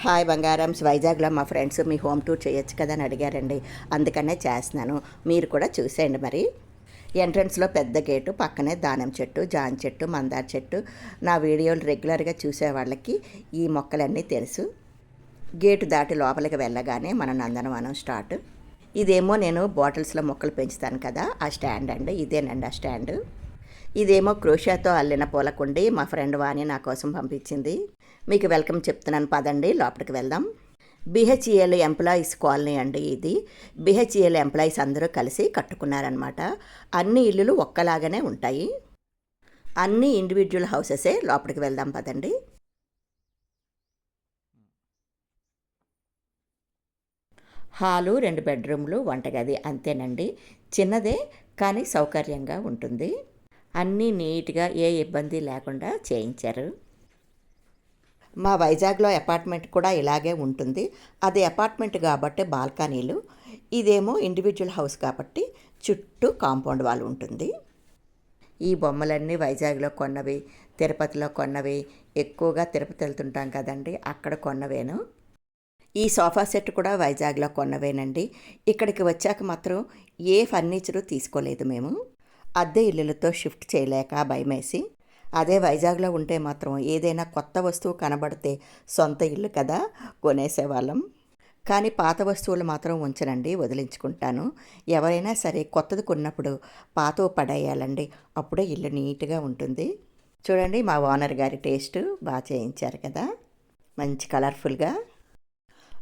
Hi బంగారమ్స్, వైజాగ్లో మా friends మీ home tour చేయొచ్చు కదా అని అడిగారండి. అందుకనే చేస్తున్నాను. మీరు కూడా చూసేయండి. మరి ఎంట్రన్స్లో పెద్ద గేటు, పక్కనే దానిమ్మ చెట్టు, జామ చెట్టు, మందార చెట్టు. నా వీడియోలు రెగ్యులర్గా చూసే వాళ్ళకి ఈ మొక్కలన్నీ తెలుసు. గేటు దాటి లోపలికి వెళ్ళగానే మన నందనవనం స్టార్ట్. ఇదేమో నేను బాటిల్స్లో మొక్కలు పెంచుతాను కదా, ఆ స్టాండ్ అండి. ఇదేనండి ఆ స్టాండు. ఇదేమో క్రోషియాతో అల్లిన పూలకుండి మా ఫ్రెండ్ వాణి నా కోసం పంపించింది. మీకు వెల్కమ్ చెప్తున్నాను, పదండి లోపలికి వెళ్దాం. బిహెచ్ఈఎల్ ఎంప్లాయీస్ కాలనీ అండి ఇది. బిహెచ్ఈఎల్ ఎంప్లాయీస్ అందరూ కలిసి కట్టుకున్నారనమాట. అన్ని ఇల్లులు ఒక్కలాగానే ఉంటాయి, అన్ని ఇండివిజువల్ హౌసెసే. లోపలికి వెళ్దాం పదండి. హాలు, 2 బెడ్రూమ్లు, వంటగది అంతేనండి. చిన్నదే కానీ సౌకర్యంగా ఉంటుంది. అన్నీ నీట్గా ఏ ఇబ్బంది లేకుండా చేయించారు. మా వైజాగ్లో అపార్ట్మెంట్ కూడా ఇలాగే ఉంటుంది. అది అపార్ట్మెంట్ కాబట్టి బాల్కనీలు, ఇదేమో ఇండివిజువల్ హౌస్ కాబట్టి చుట్టూ కాంపౌండ్ వాల్ ఉంటుంది. ఈ బొమ్మలన్నీ వైజాగ్లో కొన్నవి, తిరుపతిలో కొన్నవి. ఎక్కువగా తిరుపతి వెళ్తుంటాం కదండి, అక్కడ కొన్నవేను. ఈ సోఫా సెట్ కూడా వైజాగ్లో కొన్నవేనండి. ఇక్కడికి వచ్చాక మాత్రం ఏ ఫర్నిచరు తీసుకోలేదు మేము. అద్దె ఇల్లులతో షిఫ్ట్ చేయలేక భయమేసి. అదే వైజాగ్లో ఉంటే మాత్రం ఏదైనా కొత్త వస్తువు కనబడితే సొంత ఇల్లు కదా కొనేసేవాళ్ళం. కానీ పాత వస్తువులు మాత్రం ఉంచనండి, వదిలించుకుంటాను. ఎవరైనా సరే కొత్తది కొన్నప్పుడు పాతవి పడేయాలండి, అప్పుడే ఇల్లు నీట్గా ఉంటుంది. చూడండి, మా ఓనర్ గారి టేస్ట్ బాగా చేయించారు కదా, మంచి కలర్ఫుల్గా.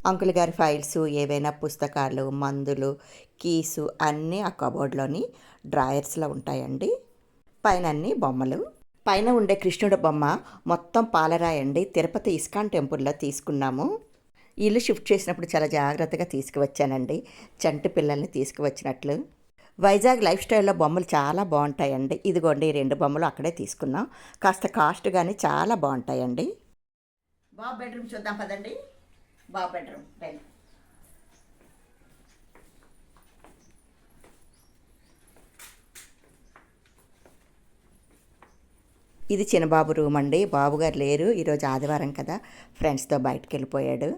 అంకుల్ గారి ఫైల్స్, ఏవైనా పుస్తకాలు, మందులు, కీసు అన్నీ ఆ కబోర్డ్లోని డ్రాయర్స్లో ఉంటాయండి. పైన అన్ని బొమ్మలు. పైన ఉండే కృష్ణుడి బొమ్మ మొత్తం పాలరాయండి. తిరుపతి ఇస్కాన్ టెంపుల్లో తీసుకున్నాము. ఇల్లు షిఫ్ట్ చేసినప్పుడు చాలా జాగ్రత్తగా తీసుకువచ్చానండి, చంటి పిల్లల్ని తీసుకువచ్చినట్లు. వైజాగ్ లైఫ్ స్టైల్లో బొమ్మలు చాలా బాగుంటాయండి. ఇదిగోండి 2 బొమ్మలు అక్కడే తీసుకున్నాం. కాస్త కాస్ట్ కానీ చాలా బాగుంటాయండి. బాబు బెడ్రూమ్ చూద్దాం పదండి. బాబు బెడ్రూమ్ రండి. ఇది చిన్నబాబు రూమ్ అండి. బాబుగారు లేరు, ఈరోజు ఆదివారం కదా, ఫ్రెండ్స్తో బయటకు వెళ్ళిపోయాడు.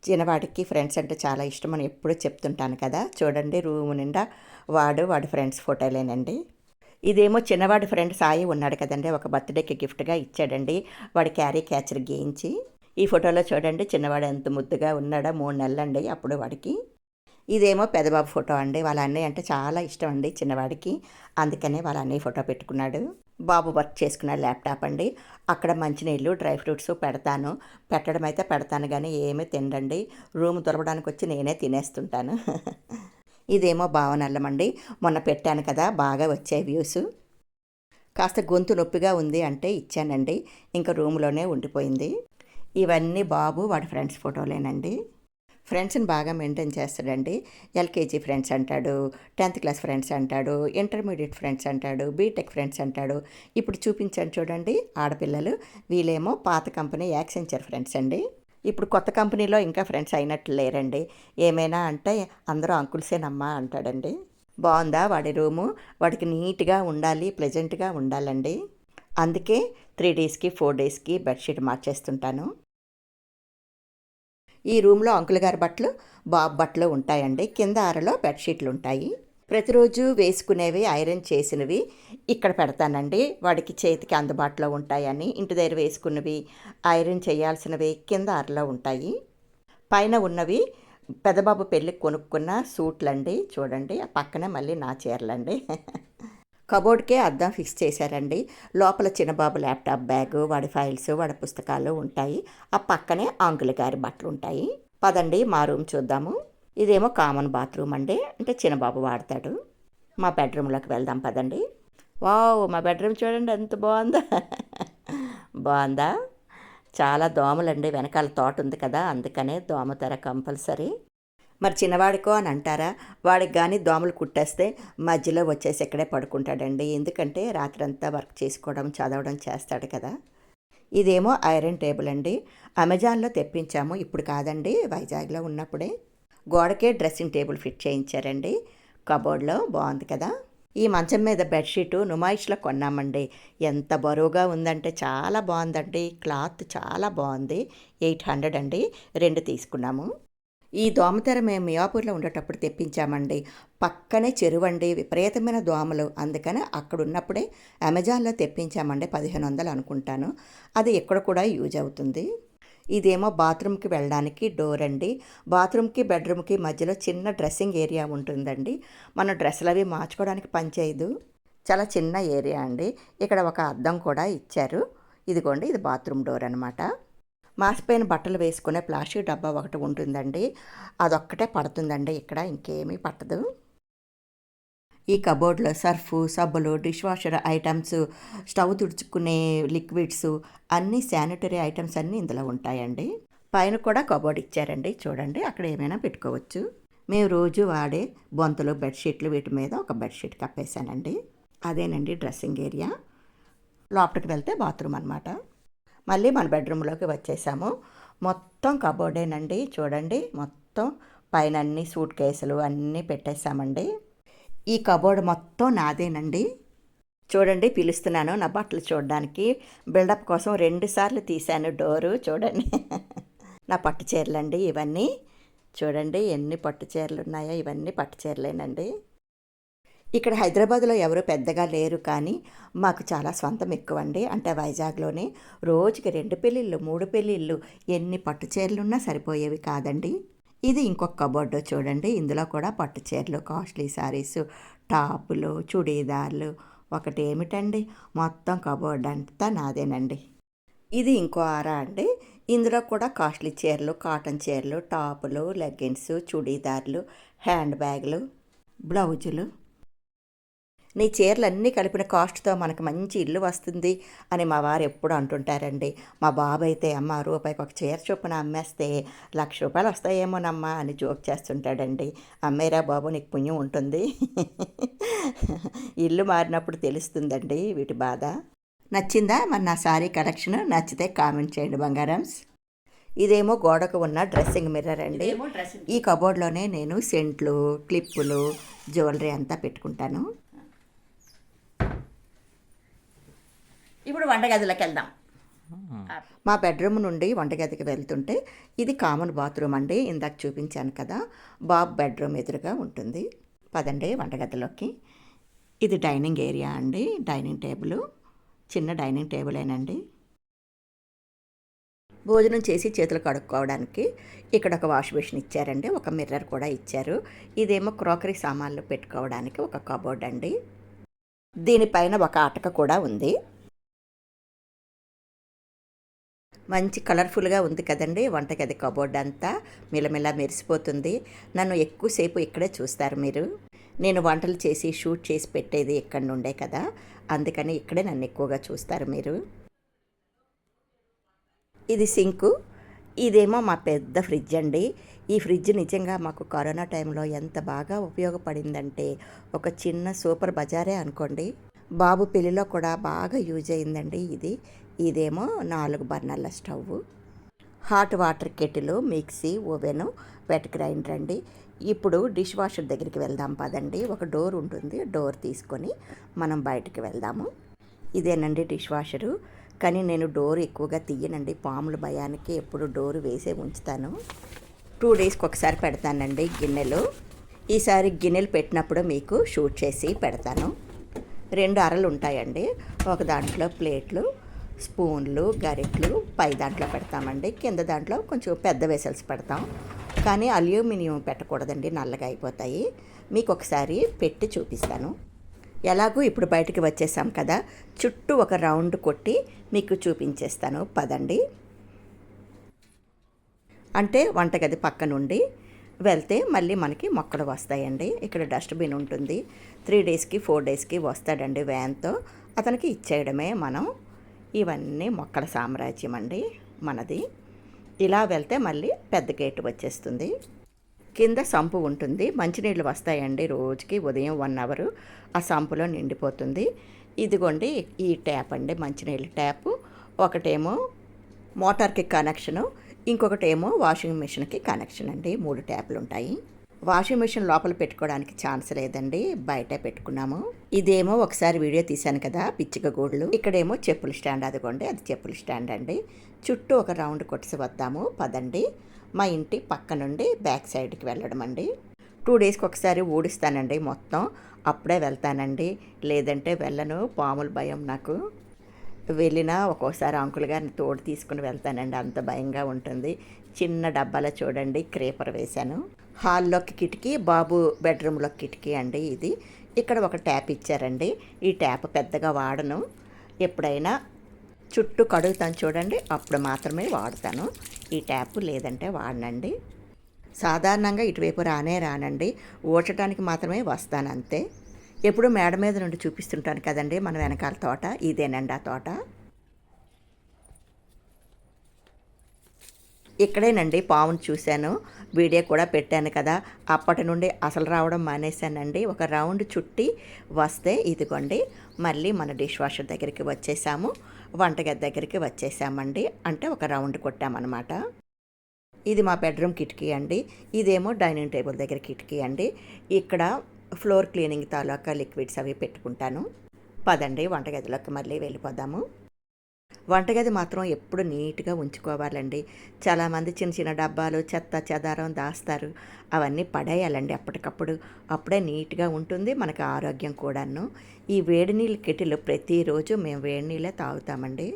చిన్నవాడికి ఫ్రెండ్స్ అంటే చాలా ఇష్టం అని ఎప్పుడూ చెప్తుంటాను కదా. చూడండి, రూమ్ నిండా వాడి ఫ్రెండ్స్ ఫోటోలేనండి. ఇదేమో చిన్నవాడి ఫ్రెండ్ సాయి ఉన్నాడు కదండి, ఒక బర్త్డేకి గిఫ్ట్గా ఇచ్చాడండి, వాడి క్యారీ క్యాచర్ గేయించి. ఈ ఫోటోలో చూడండి, చిన్నవాడు ఎంత ముద్దుగా ఉన్నాడో. 3 నెలలండి అప్పుడు వాడికి. ఇదేమో పెదబాబు ఫోటో అండి. వాళ్ళ అన్నయ్య అంటే చాలా ఇష్టం అండి చిన్నవాడికి, అందుకనే వాళ్ళ అన్నయ్య ఫోటో పెట్టుకున్నాడు. బాబు వర్క్ చేసుకున్న ల్యాప్టాప్ అండి. అక్కడ మంచినీళ్ళు, డ్రై ఫ్రూట్స్ పెడతాను. పెట్టడం అయితే పెడతాను కానీ ఏమీ తినడండి. రూమ్ దొరకడానికి వచ్చి నేనే తినేస్తుంటాను. ఇదేమో భావనల్లం అండి. మొన్న పెట్టాను కదా, బాగా వచ్చాయి వ్యూస్. కాస్త గొంతు నొప్పిగా ఉంది అంటే ఇచ్చానండి, ఇంకా రూమ్లోనే ఉండిపోయింది. ఇవన్నీ బాబు వాడి ఫ్రెండ్స్ ఫోటోలేనండి. ఫ్రెండ్స్ని బాగా మెయింటైన్ చేస్తాడండి. ఎల్కేజీ ఫ్రెండ్స్ అంటాడు, 10th క్లాస్ ఫ్రెండ్స్ అంటాడు, ఇంటర్మీడియట్ ఫ్రెండ్స్ అంటాడు, బీటెక్ ఫ్రెండ్స్ అంటాడు. ఇప్పుడు చూపించాను చూడండి ఆడపిల్లలు, వీళ్ళేమో పాత కంపెనీ యాక్సెంచర్ ఫ్రెండ్స్ అండి. ఇప్పుడు కొత్త కంపెనీలో ఇంకా ఫ్రెండ్స్ అయినట్లు లేరండి. ఏమైనా అంటే అందరూ అంకుల్సేనమ్మా అంటాడండి. బాగుందా వాడి రూము? వాడికి నీట్గా ఉండాలి, ప్లెజెంట్గా ఉండాలండి. అందుకే 3 డేస్కి 4 డేస్కి బెడ్షీట్ మార్చేస్తుంటాను. ఈ రూమ్లో అంకుల్ గారి బట్టలు, బాబు బట్టలు ఉంటాయండి. కింద అరలో బెడ్షీట్లు ఉంటాయి. ప్రతిరోజు వేసుకునేవి, ఐరన్ చేసినవి ఇక్కడ పెడతానండి, వాడికి చేతికి అందుబాటులో ఉంటాయని. ఇంటి దగ్గర వేసుకున్నవి, ఐరన్ చేయాల్సినవి కింద అరలో ఉంటాయి. పైన ఉన్నవి పెద్దబాబు పెళ్ళికి కొనుక్కున్న సూట్లండి. చూడండి, ఆ పక్కనే మళ్ళీ నా చీరలండి. కబోర్డ్కే అద్దం ఫిక్స్ చేశారండి. లోపల చిన్నబాబు ల్యాప్టాప్ బ్యాగు, వాడి ఫైల్స్, వాడి పుస్తకాలు ఉంటాయి. ఆ పక్కనే అంకుల్ గారి బట్టలు ఉంటాయి. పదండి మా రూమ్ చూద్దాము. ఇదేమో కామన్ బాత్రూమ్ అండి, అంటే చిన్నబాబు వాడతాడు. మా బెడ్రూమ్లోకి వెళ్దాం పదండి. వావ్, మా బెడ్రూమ్ చూడండి ఎంత బాగుందా. బాగుందా? చాలా దోమలండి, వెనకాల తోట ఉంది కదా, అందుకనే దోమతెర కంపల్సరీ. మరి చిన్నవాడికో అని అంటారా, వాడికి కానీ దోమలు కుట్టేస్తే మధ్యలో వచ్చేసి ఇక్కడే పడుకుంటాడండి. ఎందుకంటే రాత్రంతా వర్క్ చేసుకోవడం, చదవడం చేస్తాడు కదా. ఇదేమో ఐరన్ టేబుల్ అండి. అమెజాన్లో తెప్పించాము, ఇప్పుడు కాదండి, వైజాగ్లో ఉన్నప్పుడే. గోడకే డ్రెస్సింగ్ టేబుల్ ఫిట్ చేయించారండి కబోర్డ్లో. బాగుంది కదా. ఈ మంచం మీద బెడ్షీటు నుమాయిష్లో కొన్నామండి. ఎంత బరువుగా ఉందంటే చాలా బాగుందండి. క్లాత్ చాలా బాగుంది. 800 అండి. 2 తీసుకున్నాము. ఈ దోమతెర మేము మియాపూర్లో ఉండేటప్పుడు తెప్పించామండి. పక్కనే చెరువండి, విపరీతమైన దోమలు. అందుకని అక్కడ ఉన్నప్పుడే అమెజాన్లో తెప్పించామండి. 1500 అనుకుంటాను. అది ఇక్కడ కూడా యూజ్ అవుతుంది. ఇదేమో బాత్రూమ్కి వెళ్ళడానికి డోర్ అండి. బాత్రూమ్కి బెడ్రూమ్కి మధ్యలో చిన్న డ్రెస్సింగ్ ఏరియా ఉంటుందండి. మన డ్రెస్సులు అవి మార్చుకోవడానికి పనిచేయదు. చాలా చిన్న ఏరియా అండి. ఇక్కడ ఒక అద్దం కూడా ఇచ్చారు. ఇదిగోండి, ఇది బాత్రూమ్ డోర్ అనమాట. మాసిపోయిన బట్టలు వేసుకునే ప్లాస్టిక్ డబ్బా ఒకటి ఉంటుందండి. అదొక్కటే పడుతుందండి ఇక్కడ, ఇంకేమీ పట్టదు. ఈ కబోర్డ్లో సర్ఫు, సబ్బులు, డిష్ వాషర్ ఐటమ్స్, స్టవ్ తుడుచుకునే లిక్విడ్స్, అన్ని శానిటరీ ఐటమ్స్ అన్నీ ఇందులో ఉంటాయండి. పైన కూడా కబోర్డ్ ఇచ్చారండి. చూడండి, అక్కడ ఏమైనా పెట్టుకోవచ్చు. మేము రోజు వాడే బొంతలు, బెడ్షీట్లు, వీటి మీద ఒక బెడ్షీట్ కప్పేశానండి. అదేనండి డ్రెస్సింగ్ ఏరియా. లోపలికి వెళ్తే బాత్రూమ్ అనమాట. మళ్ళీ మన బెడ్రూమ్లోకి వచ్చేసాము. మొత్తం కబోర్డేనండి. చూడండి, మొత్తం పైన అన్ని సూట్ కేసులు అన్నీ పెట్టేశామండి. ఈ కబోర్డ్ మొత్తం నాదేనండి. చూడండి, పిలుస్తున్నాను నా బట్టలు చూడడానికి. బిల్డప్ కోసం 2 సార్లు తీశాను డోరు. చూడండి, నా పట్టు చీరలండి ఇవన్నీ. చూడండి ఎన్ని పట్టు చీరలు ఉన్నాయో. ఇవన్నీ పట్టు చీరలేనండి. ఇక్కడ హైదరాబాద్లో ఎవరు పెద్దగా లేరు, కానీ మాకు చాలా స్వంతం ఎక్కువండి. అంటే వైజాగ్లోనే రోజుకి 2 పెళ్ళిళ్ళు, 3 పెళ్ళిళ్ళు, ఎన్ని పట్టు చీరలున్నా సరిపోయేవి కాదండి. ఇది ఇంకొక కబోర్డు చూడండి. ఇందులో కూడా పట్టు చీరలు, కాస్ట్లీ శారీస్, టాపులు, చుడీదార్లు. ఒకటి ఏమిటండి, మొత్తం కబోర్డ్ అంతా నాదేనండి. ఇది ఇంకో ఆరా అండి. ఇందులో కూడా కాస్ట్లీ చీరలు, కాటన్ చీరలు, టాపులు, లెగ్గిన్స్, చుడీదార్లు, హ్యాండ్ బ్యాగులు, బ్లౌజులు. నీ చీరలన్నీ కలిపిన కాస్ట్తో మనకు మంచి ఇల్లు వస్తుంది అని మా వారు ఎప్పుడు అంటుంటారండి. మా బాబు అయితే, అమ్మ రూపాయికి ఒక చీర చొప్పున అమ్మేస్తే ₹1,00,000 వస్తాయేమోనమ్మా అని జోక్ చేస్తుంటాడండి. అమ్మేరా బాబు, నీకు పుణ్యం ఉంటుంది. ఇల్లు మారినప్పుడు తెలుస్తుందండి వీటి బాధ. నచ్చిందా మరి నా సారీ కలెక్షన్? నచ్చితే కామెంట్ చేయండి బంగారమ్స్. ఇదేమో గోడకు ఉన్న డ్రెస్సింగ్ మిర్రర్ అండి. ఈ కబోర్డ్లోనే నేను సెంట్లు, క్లిప్పులు, జ్యువెలరీ అంతా పెట్టుకుంటాను. ఇప్పుడు వంటగదిలోకి వెళ్దాం. మా బెడ్రూమ్ నుండి వంటగదికి వెళ్తుంటే ఇది కామన్ బాత్రూమ్ అండి. ఇందాక చూపించాను కదా, బాబు బెడ్రూమ్ ఎదురుగా ఉంటుంది. పదండి వంటగదిలోకి. ఇది డైనింగ్ ఏరియా అండి. డైనింగ్ టేబుల్, చిన్న డైనింగ్ టేబులేనండి. భోజనం చేసి చేతులు కడుక్కోవడానికి ఇక్కడ ఒక వాష్ బేసిన్ ఇచ్చారండి. ఒక మిర్రర్ కూడా ఇచ్చారు. ఇదేమో క్రాకరీ సామాన్లు పెట్టుకోవడానికి ఒక కబోర్డ్ అండి. దీనిపైన ఒక అటక కూడా ఉంది. మంచి కలర్ఫుల్గా ఉంది కదండి వంటగది కబోర్డ్ అంతా. మిలమిలా మెరిసిపోతుంది. నన్ను ఎక్కువసేపు ఇక్కడే చూస్తారు మీరు. నేను వంటలు చేసి షూట్ చేసి పెట్టేది ఇక్కడ నుండే కదా, అందుకని ఇక్కడే నన్ను ఎక్కువగా చూస్తారు మీరు. ఇది సింకు. ఇదేమో మా పెద్ద ఫ్రిడ్జ్ అండి. ఈ ఫ్రిడ్జ్ నిజంగా మాకు కరోనా టైంలో ఎంత బాగా ఉపయోగపడిందంటే ఒక చిన్న సూపర్ బజారే అనుకోండి. బాబు పెళ్ళిలో కూడా బాగా యూజ్ అయిందండి ఇది. ఇదేమో 4 బర్నర్ల stove, hot water kettle, mixie, oven, wet grinder అండి. ఇప్పుడు డిష్ వాషర్ దగ్గరికి వెళ్దాం పదండి. ఒక డోర్ ఉంటుంది. డోర్ తీసుకొని మనం బయటికి వెళ్దాము. ఇదేనండి డిష్ వాషరు. కానీ నేను డోర్ ఎక్కువగా తీయనండి. పాముల భయానికి ఎప్పుడు డోరు వేసే ఉంచుతాను. 2 డేస్కి ఒకసారి పెడతానండి గిన్నెలు. ఈసారి గిన్నెలు పెట్టినప్పుడు మీకు షూట్ చేసి పెడతాను. 2 అరలు ఉంటాయండి. ఒక దాంట్లో ప్లేట్లు, స్పూన్లు, గరిట్లు పై దాంట్లో పెడతామండి. కింద దాంట్లో కొంచెం పెద్ద వెసల్స్ పెడతాం. కానీ అల్యూమినియం పెట్టకూడదండి, నల్లగా అయిపోతాయి. మీకు ఒకసారి పెట్టి చూపిస్తాను. ఎలాగూ ఇప్పుడు బయటికి వచ్చేసాం కదా, చుట్టూ ఒక రౌండ్ కొట్టి మీకు చూపించేస్తాను పదండి. అంటే వంటగది పక్క నుండి వెళ్తే మళ్ళీ మనకి మొక్కలు వస్తాయండి. ఇక్కడ డస్ట్బిన్ ఉంటుంది. 3 డేస్కి 4 డేస్కి వస్తాడండి వ్యాన్తో. అతనికి ఇచ్చేయడమే మనం. ఇవన్నీ మొక్కల సామ్రాజ్యం అండి మనది. ఇలా వెళ్తే మళ్ళీ పెద్ద గేటు వచ్చేస్తుంది. కింద సంపు ఉంటుంది. మంచినీళ్ళు వస్తాయండి రోజుకి ఉదయం 1 అవర్. ఆ సంపులో నిండిపోతుంది. ఇదిగోండి ఈ ట్యాప్ అండి, మంచినీళ్ళ ట్యాపు. ఒకటేమో మోటార్కి కనెక్షను, ఇంకొకటేమో వాషింగ్ మిషన్కి కనెక్షన్ అండి. 3 ట్యాపులు ఉంటాయి. వాషింగ్ మిషన్ లోపల పెట్టుకోవడానికి ఛాన్స్ లేదండి, బయటే పెట్టుకున్నాము. ఇదేమో ఒకసారి వీడియో తీశాను కదా పిచ్చిక గూడులు. ఇక్కడేమో చెప్పుల స్టాండ్, అదిగోండి అది చెప్పుల స్టాండ్ అండి. చుట్టూ ఒక రౌండ్ కొట్టేసి వద్దాము పదండి. మా ఇంటి పక్క నుండి బ్యాక్ సైడ్కి వెళ్ళడం అండి. 2 డేస్కి ఒకసారి ఊడిస్తానండి మొత్తం, అప్పుడే వెళ్తానండి, లేదంటే వెళ్ళను. పాముల భయం నాకు. వెళ్ళినా ఒక్కోసారి అంకుల్ గారిని తోడు తీసుకుని వెళ్తానండి, అంత భయంగా ఉంటుంది. చిన్న డబ్బాలో చూడండి క్రేపర్ వేశాను. హాల్లోకి కిటికీ, బాబు బెడ్రూమ్లోకి కిటికీ అండి ఇది. ఇక్కడ ఒక ట్యాప్ ఇచ్చారండి. ఈ ట్యాప్ పెద్దగా వాడను, ఎప్పుడైనా చుట్టూ కడుగుతాను చూడండి, అప్పుడు మాత్రమే వాడతాను ఈ ట్యాప్, లేదంటే వాడనండి. సాధారణంగా ఇటువైపు రానండి, ఊడ్చడానికి మాత్రమే వస్తాను అంతే. ఎప్పుడు మేడ మీద నుండి చూపిస్తుంటాను కదండి మన వెనకాల తోట, ఇదేనండి ఆ తోట. ఇక్కడేనండి పావును చూశాను, వీడియో కూడా పెట్టాను కదా, అప్పటి నుండి అసలు రావడం మానేశానండి. ఒక రౌండ్ చుట్టి వస్తే ఇదిగోండి మళ్ళీ మన డిష్ వాషర్ దగ్గరికి వచ్చేసాము, వంటగది దగ్గరికి వచ్చేసామండి. అంటే ఒక రౌండ్ కొట్టామన్నమాట. ఇది మా బెడ్రూమ్ కిటికీ అండి, ఇదేమో డైనింగ్ టేబుల్ దగ్గర కిటికీ అండి. ఇక్కడ ఫ్లోర్ క్లీనింగ్ తాలూకా లిక్విడ్స్ అవి పెట్టుకుంటాను. పదండి వంటగదిలోకి మళ్ళీ వెళ్ళిపోదాము. వంటగది మాత్రం ఎప్పుడు నీట్గా ఉంచుకోవాలండి. చాలామంది చిన్న చిన్న డబ్బాలు చెత్త చెదారం దాస్తారు, అవన్నీ పడేయాలండి అప్పటికప్పుడు, అప్పుడే నీట్గా ఉంటుంది, మనకు ఆరోగ్యం కూడాను. ఈ వేడి నీళ్ళ కెటిల్ ప్రతిరోజు మేము వేడి నీళ్ళే తాగుతామండి.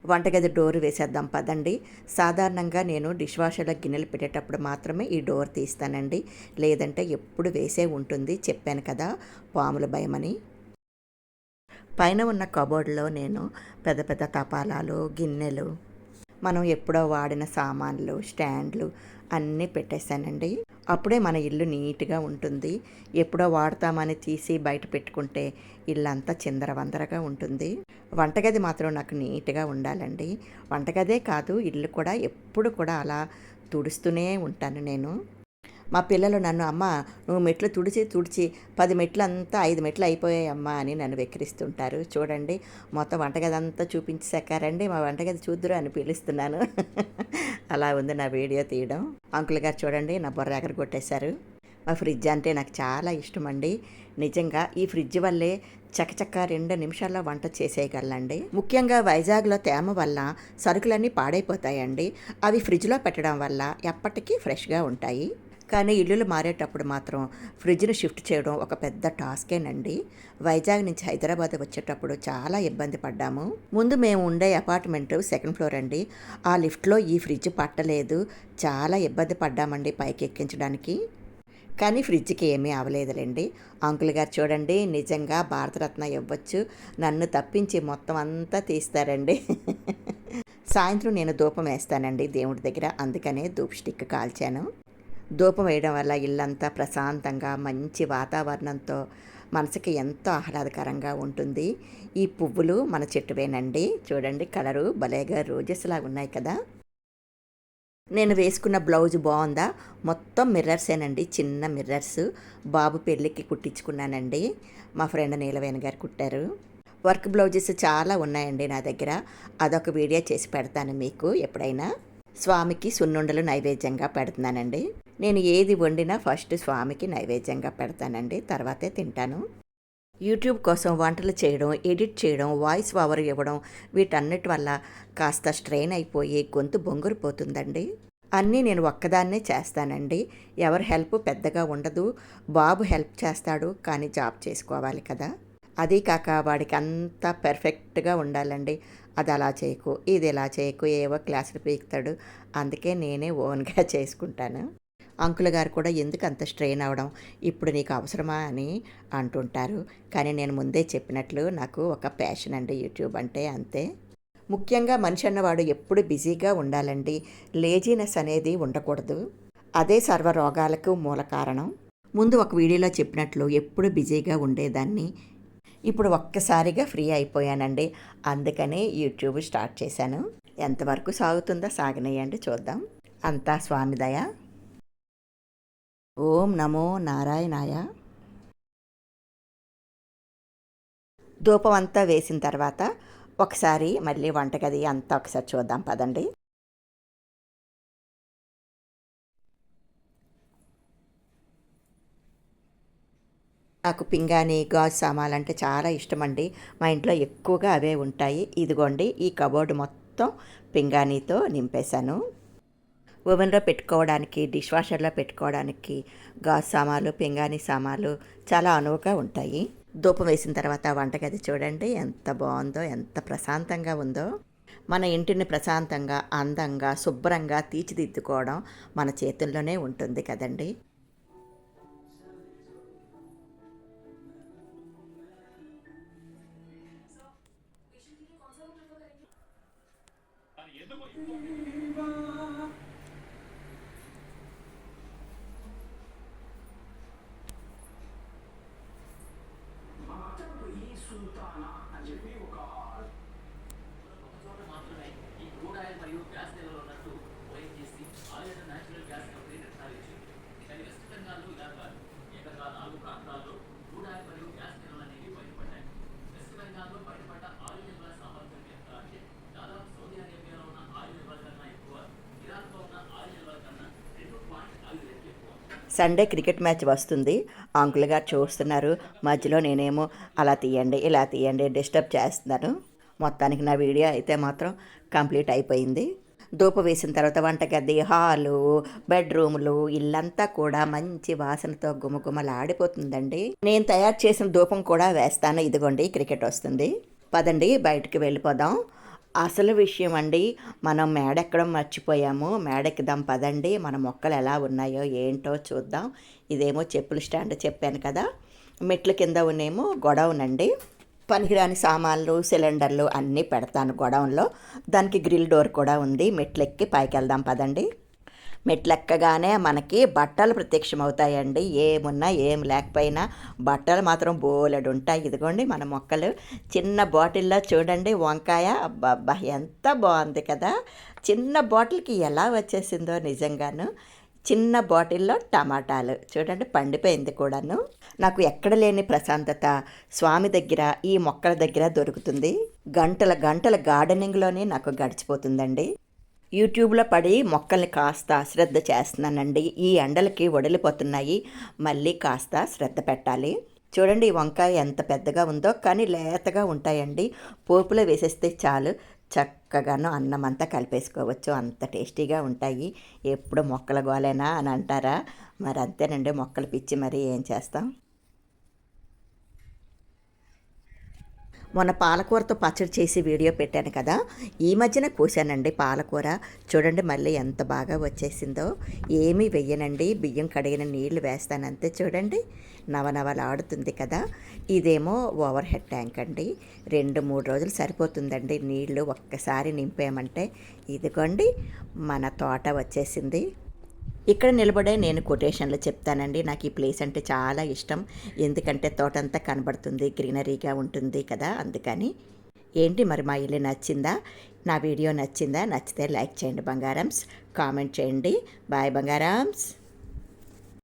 వంటగది డోర్ వేసేద్దాం పదండి. సాధారణంగా నేను డిష్ వాషర్లో గిన్నెలు పెట్టేటప్పుడు మాత్రమే ఈ డోర్ తీస్తానండి, లేదంటే ఎప్పుడు వేసే ఉంటుంది. చెప్పాను కదా పాముల భయమని. పైన ఉన్న కబోర్డ్లో నేను పెద్ద పెద్ద తపాలాలు, గిన్నెలు, మనం ఎప్పుడో వాడిన సామాన్లు, స్టాండ్లు అన్నీ పెట్టేశానండి. అప్పుడే మన ఇల్లు నీట్గా ఉంటుంది. ఎప్పుడో వాడతామని తీసి బయట పెట్టుకుంటే ఇల్లంతా చిందరవందరగా ఉంటుంది. వంటగది మాత్రం నాకు నీట్గా ఉండాలండి. వంటగదే కాదు, ఇల్లు కూడా ఎప్పుడు కూడా అలా తుడుస్తూనే ఉంటాను నేను. మా పిల్లలు నన్ను, అమ్మ నువ్వు మెట్లు తుడిచి 10 మెట్లు అంతా 5 మెట్లు అయిపోయాయమ్మా అని నన్ను వెక్కిరిస్తుంటారు. చూడండి మొత్తం వంటగది అంతా చూపించారండి, మా వంటగది చూద్దురు అని పిలుస్తున్నాను. అలా ఉంది నా వీడియో తీయడం. అంకుల్ గారు చూడండి నా బుర్ర ఎగరగొట్టేశారు. మా ఫ్రిడ్జ్ అంటే నాకు చాలా ఇష్టం అండి. నిజంగా ఈ ఫ్రిడ్జ్ వల్లే చకచక్క 2 నిమిషాల్లో వంట చేసేయగలండి. ముఖ్యంగా వైజాగ్లో తేమ వల్ల సరుకులన్నీ పాడైపోతాయండి, అవి ఫ్రిడ్జ్లో పెట్టడం వల్ల ఎప్పటికీ ఫ్రెష్గా ఉంటాయి. కానీ ఇల్లులు మారేటప్పుడు మాత్రం ఫ్రిడ్జ్ని షిఫ్ట్ చేయడం ఒక పెద్ద టాస్కేనండి. వైజాగ్ నుంచి హైదరాబాద్ వచ్చేటప్పుడు చాలా ఇబ్బంది పడ్డాము. ముందు మేము ఉండే అపార్ట్మెంట్ 2nd ఫ్లోర్ అండి, ఆ లిఫ్ట్లో ఈ ఫ్రిడ్జ్ పట్టలేదు, చాలా ఇబ్బంది పడ్డామండి పైకి ఎక్కించడానికి. కానీ ఫ్రిడ్జ్కి ఏమీ అవ్వలేదులేండి. అంకుల్ గారు చూడండి నిజంగా భారతరత్న ఇవ్వచ్చు, నన్ను తప్పించి మొత్తం అంతా తీస్తారండి. సాయంత్రం నేను ధూపం వేస్తానండి దేవుడి దగ్గర, అందుకనే ధూప్ స్టిక్ కాల్చాను. ధూపం వేయడం వల్ల ఇల్లంతా ప్రశాంతంగా మంచి వాతావరణంతో మనసుకి ఎంతో ఆహ్లాదకరంగా ఉంటుంది. ఈ పువ్వులు మన చెట్టువేనండి, చూడండి కలరు భలేగా రోజెస్లాగా ఉన్నాయి కదా. నేను వేసుకున్న బ్లౌజ్ బాగుందా? మొత్తం మిర్రర్సేనండి, చిన్న మిర్రర్స్. బాబు పెళ్ళికి కుట్టించుకున్నానండి, మా ఫ్రెండ్ నీలవేణి గారు కుట్టారు. వర్క్ బ్లౌజెస్ చాలా ఉన్నాయండి నా దగ్గర, అదొక వీడియో చేసి పెడతాను మీకు ఎప్పుడైనా. స్వామికి సున్నుండలు నైవేద్యంగా పెడుతున్నానండి. నేను ఏది వండినా ఫస్ట్ స్వామికి నైవేద్యంగా పెడతానండి, తర్వాతే తింటాను. యూట్యూబ్ కోసం వంటలు చేయడం, ఎడిట్ చేయడం, వాయిస్ ఓవర్ ఇవ్వడం, వీటన్నిటి వల్ల కాస్త స్ట్రెయిన్ అయిపోయి గొంతు బొంగురిపోతుందండి. అన్నీ నేను ఒక్కదాన్నే చేస్తానండి, ఎవరి హెల్ప్ పెద్దగా ఉండదు. బాబు హెల్ప్ చేస్తాడు, కానీ జాబ్ చేసుకోవాలి కదా. అదీ కాక వాడికి అంతా పర్ఫెక్ట్గా ఉండాలండి. అది అలా చేయకు, ఇది ఇలా చేయకు, ఏవో క్లాసులు పీకుతాడు, అందుకే నేనే ఓన్గా చేసుకుంటాను. అంకుల్ గారు కూడా ఎందుకు అంత స్ట్రెయిన్ అవ్వడం, ఇప్పుడు నీకు అవసరమా అని అంటుంటారు. కానీ నేను ముందే చెప్పినట్లు నాకు ఒక ప్యాషన్ అండి యూట్యూబ్ అంటే, అంతే. ముఖ్యంగా మనిషి అన్నవాడు ఎప్పుడు బిజీగా ఉండాలండి, లేజీనెస్ అనేది ఉండకూడదు. అదే సర్వ రోగాలకు మూల కారణం. ముందు ఒక వీడియోలో చెప్పినట్లు ఎప్పుడు బిజీగా ఉండేదాన్ని, ఇప్పుడు ఒక్కసారిగా ఫ్రీ అయిపోయానండి, అందుకనే యూట్యూబ్ స్టార్ట్ చేశాను. ఎంతవరకు సాగుతుందో సాగనేయండి, చూద్దాం. అంతా స్వామి దయ. ఓం నమో నారాయణాయ. ధూపం అంతా వేసిన తర్వాత ఒకసారి మళ్ళీ వంటగది అంతా ఒకసారి చూద్దాం పదండి. నాకు పింగాణి గాజు సామాన్లు అంటే చాలా ఇష్టమండి. మా ఇంట్లో ఎక్కువగా అవే ఉంటాయి. ఇదిగోండి ఈ కబోర్డ్ మొత్తం పింగాణితో నింపేశాను. ఓవెన్లో పెట్టుకోవడానికి, డిష్ వాషర్లో పెట్టుకోవడానికి గాజు సామాన్లు, పింగాణి సామాన్లు చాలా అనువుగా ఉంటాయి. ధూపం వేసిన తర్వాత వంటగది చూడండి ఎంత బాగుందో, ఎంత ప్రశాంతంగా ఉందో. మన ఇంటిని ప్రశాంతంగా, అందంగా, శుభ్రంగా తీర్చిదిద్దుకోవడం మన చేతుల్లోనే ఉంటుంది కదండి. సండే క్రికెట్ మ్యాచ్ వస్తుంది. అంకుల్ గారు చూస్తున్నారు. మధ్యలో నేనేమో అలా తీయండి, ఇలా తీయండి డిస్టర్బ్ చేస్తున్నాను. మొత్తానికి నా వీడియో అయితే మాత్రం కంప్లీట్ అయిపోయింది. ధూపం వేసిన తర్వాత వంటగది, హాలు, బెడ్రూములు, ఇల్లంతా కూడా మంచి వాసనతో గుమగుమలాడిపోతుందండి. నేను తయారు చేసిన ధూపం కూడా వేస్తాను. ఇదిగోండి క్రికెట్ వస్తుంది. పదండి బయటికి వెళ్ళిపోదాం. అసలు విషయం అండి, మనం మేడెక్కడం మర్చిపోయాము. మేడెక్కుదాం పదండి. మన మొక్కలు ఎలా ఉన్నాయో ఏంటో చూద్దాం. ఇదేమో చెప్పుల స్టాండ్ చెప్పాను కదా. మెట్ల కింద ఉన్నేమో గొడౌనండి. పనికిరాని సామాన్లు, సిలిండర్లు అన్నీ పెడతాను గొడౌన్లో. దానికి గ్రిల్ డోర్ కూడా ఉంది. మెట్లెక్కి పైకి వెళ్దాం పదండి. మెట్లెక్కగానే మనకి బట్టలు ప్రత్యక్షమవుతాయండి. ఏమున్నా ఏం లేకపోయినా బట్టలు మాత్రం బోలెడు ఉంటాయి. ఇదిగోండి మన మొక్కలు. చిన్న బాటిల్లో చూడండి వంకాయ. అబ్బబ్బా ఎంత బాగుంది కదా. చిన్న బాటిల్కి ఎలా వచ్చేసిందో నిజంగాను. చిన్న బాటిల్లో టమాటాలు చూడండి పండిపోయింది కూడాను. నాకు ఎక్కడ లేని ప్రశాంతత స్వామి దగ్గర, ఈ మొక్కల దగ్గర దొరుకుతుంది. గంటల గంటల గార్డెనింగ్లోనే నాకు గడిచిపోతుందండి. యూట్యూబ్లో పడి మొక్కల్ని కాస్త శ్రద్ధ చేస్తున్నానండి. ఈ ఎండలకి వడిలిపోతున్నాయి. మళ్ళీ కాస్త శ్రద్ధ పెట్టాలి. చూడండి ఈ వంకాయ ఎంత పెద్దగా ఉందో, కానీ లేతగా ఉంటాయండి. పోపులో వేసేస్తే చాలు, చక్కగాను అన్నం అంతా కలిపేసుకోవచ్చు. అంత టేస్టీగా ఉంటాయి. ఎప్పుడు మొక్కల గోలేనా అని అంటారా? మరి అంతేనండి, మొక్కలు పిచ్చి మరి ఏం చేస్తాం. మొన్న పాలకూరతో పచ్చడి చేసి వీడియో పెట్టాను కదా. ఈ మధ్యన కోసానండి పాలకూర. చూడండి మళ్ళీ ఎంత బాగా వచ్చేసిందో. ఏమీ వెయ్యనండి, బియ్యం కడిగిన నీళ్లు వేస్తానంతే. చూడండి నవనవలాడుతుంది కదా. ఇదేమో ఓవర్ హెడ్ ట్యాంక్ అండి. 2-3 రోజులు సరిపోతుందండి నీళ్లు ఒక్కసారి నింపామంటే. ఇదిగోండి మన తోట వచ్చేసింది. ఇక్కడ నిలబడే నేను కొటేషన్లు చెప్తానండి. నాకు ఈ ప్లేస్ అంటే చాలా ఇష్టం. ఎందుకంటే తోటంతా కనబడుతుంది, గ్రీనరీగా ఉంటుంది కదా, అందుకని. ఏంటి మరి మా ఇల్లు నచ్చిందా? నా వీడియో నచ్చిందా? నచ్చితే లైక్ చేయండి బంగారమ్స్, కామెంట్ చేయండి. బాయ్ బంగారమ్స్.